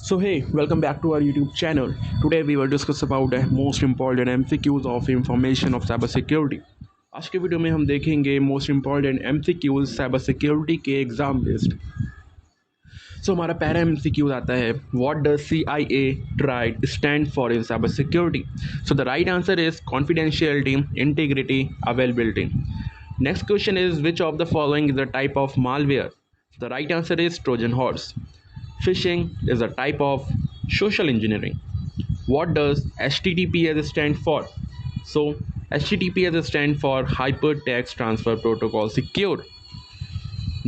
So hey, welcome back to our YouTube channel. Today we will discuss about the most important MCQs of information of cybersecurity. आज के video में हम देखेंगे most important MCQs cyber security के exam based. हमारा पहला MCQ आता है what does CIA tried stand for in cyber security. The right answer is confidentiality, integrity, availability. Next question is which of the following is the type of malware. The right answer is Trojan horse. Phishing is a type of social engineering. What does HTTPS stand for? So, HTTPS stands for Hypertext Transfer Protocol Secure.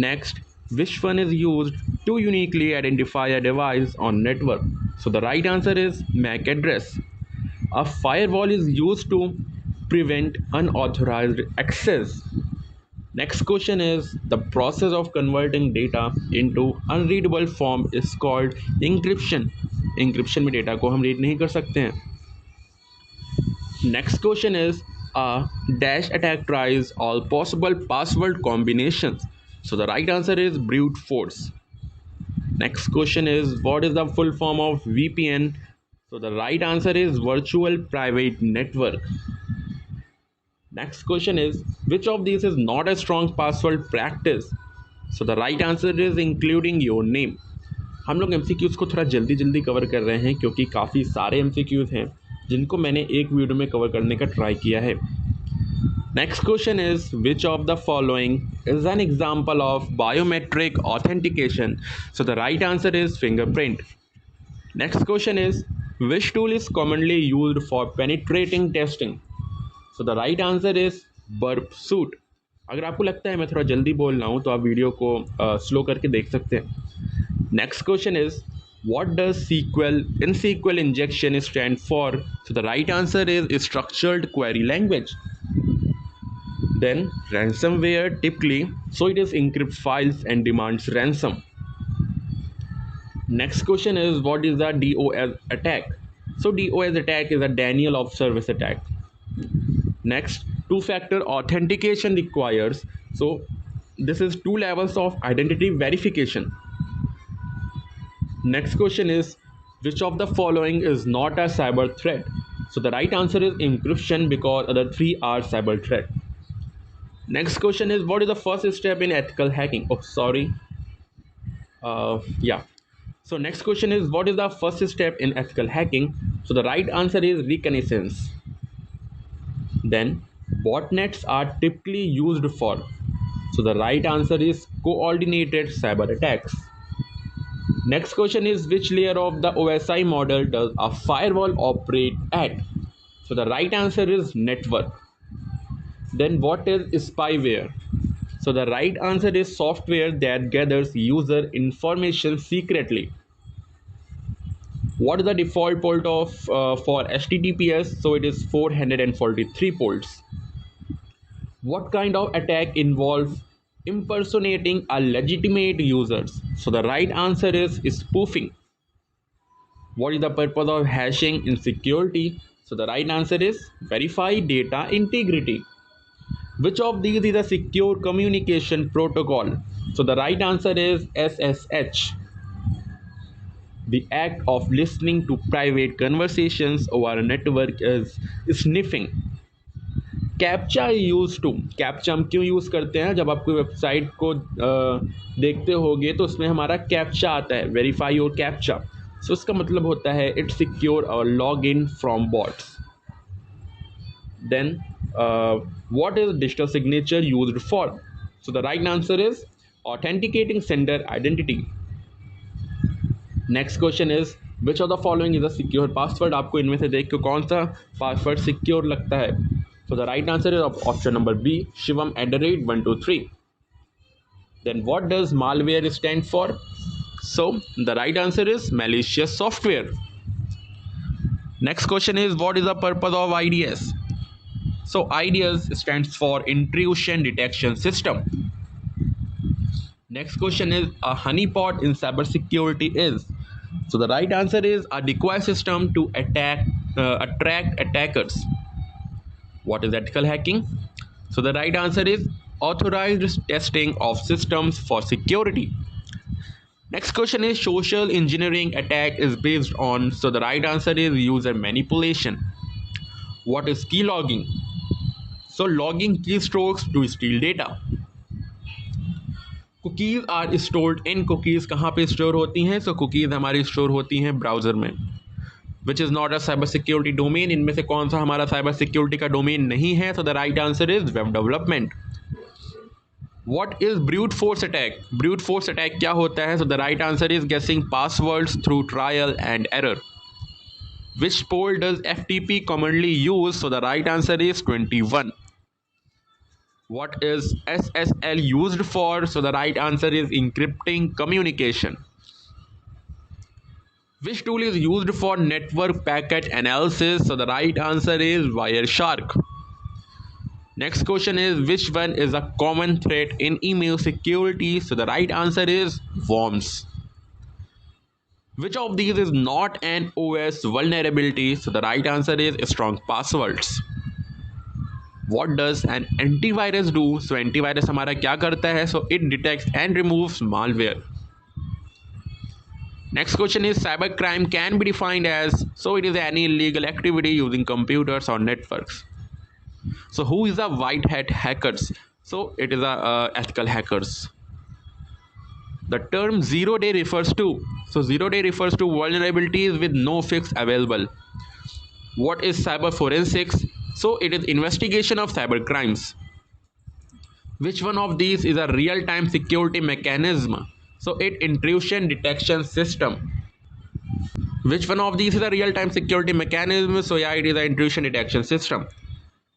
Next, which one is used to uniquely identify a device on network? So, the right answer is MAC address. A firewall is used to prevent unauthorized access. Next question is the process of converting data into unreadable form is called encryption. Encryption में data को हम read नहीं कर सकते हैं. Next question is a dash attack tries all possible password combinations. So the right answer is brute force. Next question is what is the full form of VPN? So the right answer is virtual private network. Next question is which of these is not a strong password practice? So the right answer is including your name. हम लोग MCQs को थोड़ा जल्दी cover कर रहे हैं क्योंकि काफ़ी सारे MCQs हैं जिनको मैंने एक वीडियो में कवर करने का ट्राई किया है. Next question is which of the following is an example of biometric authentication. So the right answer is fingerprint. Next question is which tool is commonly used for penetrating testing. So the right answer is burp suit. अगर आपको लगता है मैं थोड़ा जल्दी बोल रहा हूँ तो आप वीडियो को स्लो करके देख सकते हैं. Next question is what does SQL in SQL injection stand for. So the right answer is structured query language. Then ransomware typically, so it is encrypt files and demands ransom. Next question is what is the DOS attack. So DOS attack is a denial of service attack. Next, two-factor authentication requires, so this is two levels of identity verification. Next question is which of the following is not a cyber threat. So the right answer is encryption because other three are cyber threat. Next question is what is the first step in ethical hacking. So next question is what is the first step in ethical hacking. So the right answer is reconnaissance. Then botnets are typically used for. So the right answer is coordinated cyber attacks. Next question is which layer of the OSI model does a firewall operate at. So the right answer is network. Then what is spyware. So the right answer is software that gathers user information secretly. What is the default port of for HTTPS? So it is 443 ports. What kind of attack involves impersonating a legitimate users? So the right answer is spoofing. What is the purpose of hashing in security? So the right answer is verify data integrity. Which of these is a secure communication protocol? So the right answer is SSH. The act of listening to private conversations over a network is sniffing. Captcha use to. Captcha हम क्यों use करते हैं? जब आप कोई website को देखते होगे तो उसमें हमारा कैप्चा आता है, वेरीफाई योर कैप्चा. सो इसका मतलब होता है इट सिक्योर और log in from bots. Then what is digital signature used for. So the right answer is authenticating sender identity. Next question is which of the following is a secure password. आपको इनमें से देख के कौन सा password secure लगता है. So the right answer is option number B, Shivam @123. Then what does malware stand for. So the right answer is malicious software. Next question is what is the purpose of IDS. So IDS stands for intrusion detection system. Next question is a honeypot in cybersecurity is. So the right answer is a decoy system to attract attackers. What is ethical hacking? So the right answer is authorized testing of systems for security. Next question is social engineering attack is based on. So the right answer is user manipulation. What is key logging? So logging keystrokes to steal data. Cookies are stored in cookies कहाँ पे store होती हैं? सो cookies हमारी store होती हैं browser में, which is not a cyber security domain. इनमें से कौन सा हमारा साइबर सिक्योरिटी का डोमेन नहीं है? So the right answer is web development. What is brute force attack? Brute force attack क्या होता है? So the right answer is guessing passwords through trial and error. Which port does FTP commonly use? So the right answer is 21. What is SSL used for? So the right answer is encrypting communication. Which tool is used for network packet analysis? So the right answer is Wireshark. Next question is which one is a common threat in email security? So the right answer is worms. Which of these is not an OS vulnerability? So the right answer is strong passwords. What does an antivirus do? So antivirus हमारा क्या करता है? So it detects and removes malware. Next question is cybercrime can be defined as. So it is any illegal activity using computers or networks. So who is a white hat hackers? So it is a ethical hackers. The term 0 day refers to. So 0 day refers to vulnerabilities with no fix available. What is cyber forensics? So it is investigation of cyber crimes. Which one of these is a real-time security mechanism? So it intrusion detection system. Which one of these is a real-time security mechanism? So yeah, it is an intrusion detection system.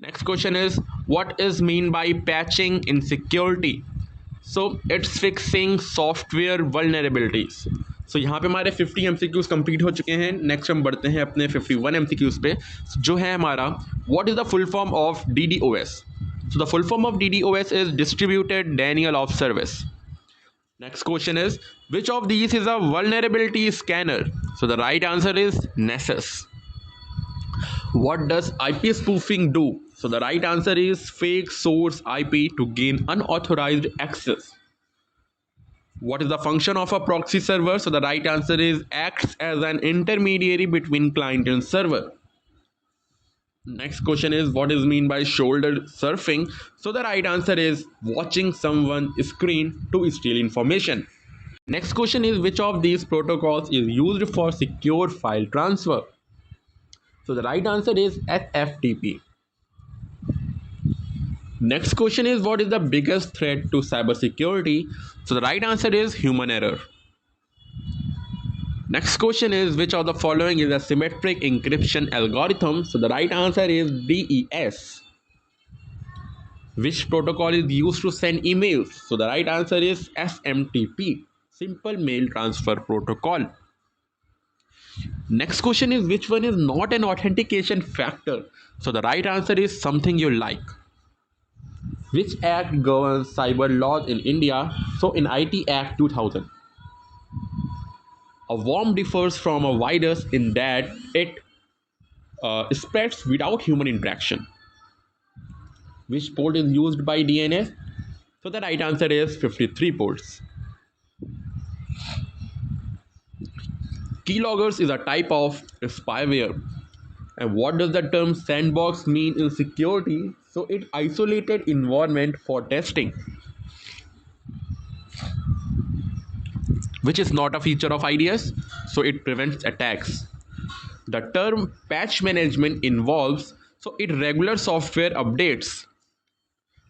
Next question is what is mean by patching in security? So it's fixing software vulnerabilities. So यहाँ पे हमारे 50 MCQs complete हो चुके हैं. Next हम बढ़ते हैं अपने 51 MCQs पे, जो है हमारा what is the full form of DDoS? So the full form of DDoS is distributed denial of service. Next question is which of these is a vulnerability scanner? So the right answer is Nessus. What does IP spoofing do? So the right answer is fake source IP to gain unauthorized access. What is the function of a proxy server? So the right answer is acts as an intermediary between client and server. Next question is what is mean by shoulder surfing? So the right answer is watching someone's screen to steal information. Next question is which of these protocols is used for secure file transfer? So the right answer is FTP. Next question is what is the biggest threat to cybersecurity? So the right answer is human error. Next question is which of the following is a symmetric encryption algorithm? So the right answer is DES. Which protocol is used to send emails? So the right answer is SMTP, Simple Mail Transfer Protocol. Next question is which one is not an authentication factor? So the right answer is something you like. Which act governs cyber laws in India? So in IT Act 2000. A worm differs from a virus in that it spreads without human interaction. Which port is used by DNS? So the right answer is 53 ports. Keyloggers is a type of spyware. And what does the term sandbox mean in security? So it isolated environment for testing, which is not a feature of IDS, so it prevents attacks. The term patch management involves irregular software updates.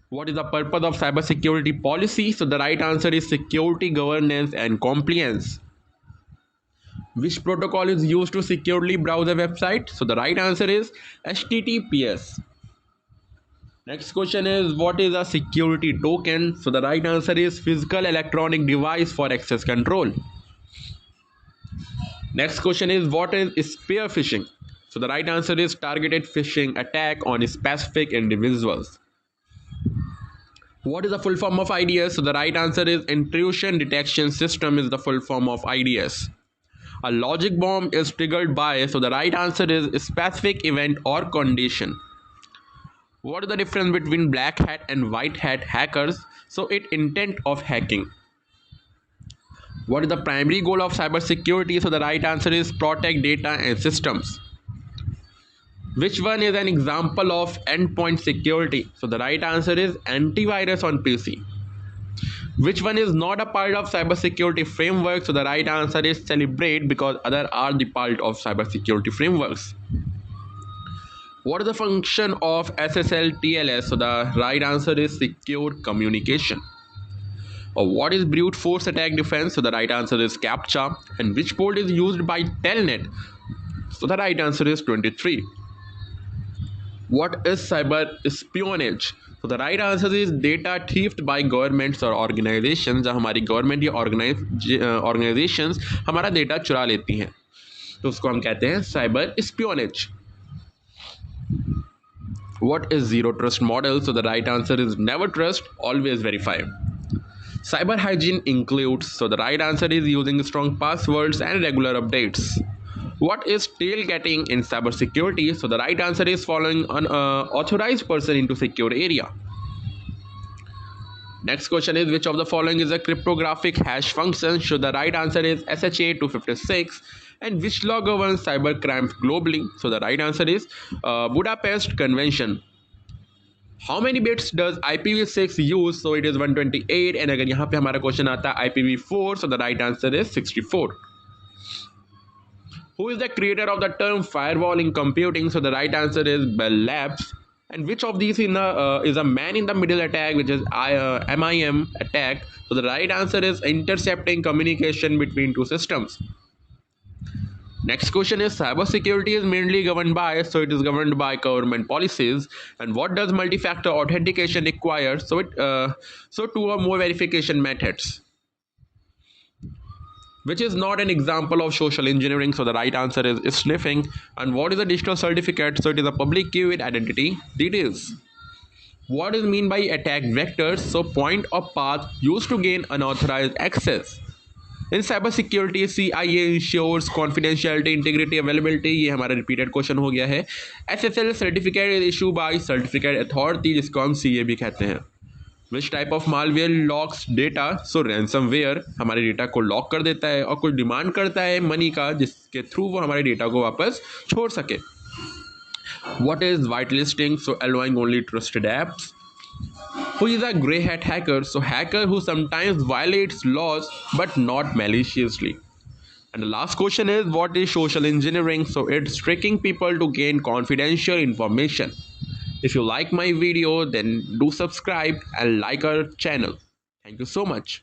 What is the purpose of cybersecurity policy? So the right answer is security governance and compliance. Which protocol is used to securely browse a website? So the right answer is HTTPS. Next question is what is a security token? So the right answer is physical electronic device for access control. Next question is what is spear phishing? So the right answer is targeted phishing attack on specific individuals. What is the full form of IDS? So the right answer is intrusion detection system is the full form of IDS. A logic bomb is triggered by. So the right answer is specific event or condition. What is the difference between black hat and white hat hackers? So it intent of hacking. What is the primary goal of cybersecurity? So the right answer is protect data and systems. Which one is an example of endpoint security? So the right answer is antivirus on PC. Which one is not a part of cybersecurity framework? So the right answer is celebrate, because other are the part of cybersecurity frameworks. What is the function of SSL TLS? So the right answer is secure communication. Or what is brute force attack defense? So the right answer is CAPTCHA. And which port is used by Telnet? So the right answer is 23. What is cyber espionage? So the right answer is data theft by governments or organizations. जब हमारी government या organisations हमारा data चुरा लेती हैं तो उसको हम कहते हैं cyber स्पियोनेज. What is zero trust model? So the right answer is never trust, always verify. Cyber hygiene includes, so the right answer is using strong passwords and regular updates. What is tailgating in cybersecurity? So the right answer is following an authorized person into secure area. Next question is, which of the following is a cryptographic hash function? So the right answer is SHA-256. And which law governs cyber crimes globally? So the right answer is Budapest Convention. How many bits does IPv6 use? So it is 128. And अगर यहाँ पे हमारा question आता है IPv4, so the right answer is 64. Who is the creator of the term firewall in computing? So the right answer is Bell Labs. And which of these is a man-in-the-middle attack, which is MIM attack? So the right answer is intercepting communication between two systems. Next question is, cybersecurity is mainly governed by, so it is governed by government policies. And what does multi-factor authentication require? So two or more verification methods. Which is not an example of social engineering? So the right answer is sniffing. And what is a digital certificate? So it is a public key with identity details. What is mean by attack vectors? So point or path used to gain unauthorized access. In cybersecurity, CIA ensures confidentiality, integrity, availability. ये हमारा repeated question हो गया है. SSL certificate is issued by certificate authority, जिसको हम CA भी कहते हैं. Which type of malware locks data? So ransomware हमारे डेटा को लॉक कर देता है और कुछ डिमांड करता है मनी का, जिसके थ्रू वो हमारे डेटा को वापस छोड़ सके. What is whitelisting? So allowing only trusted apps. Who is a grey hat hacker? So hacker who sometimes violates laws but not maliciously. And the last question is, what is social engineering? So it's tricking people to gain confidential information. If you like my video, then do subscribe and like our channel. Thank you so much.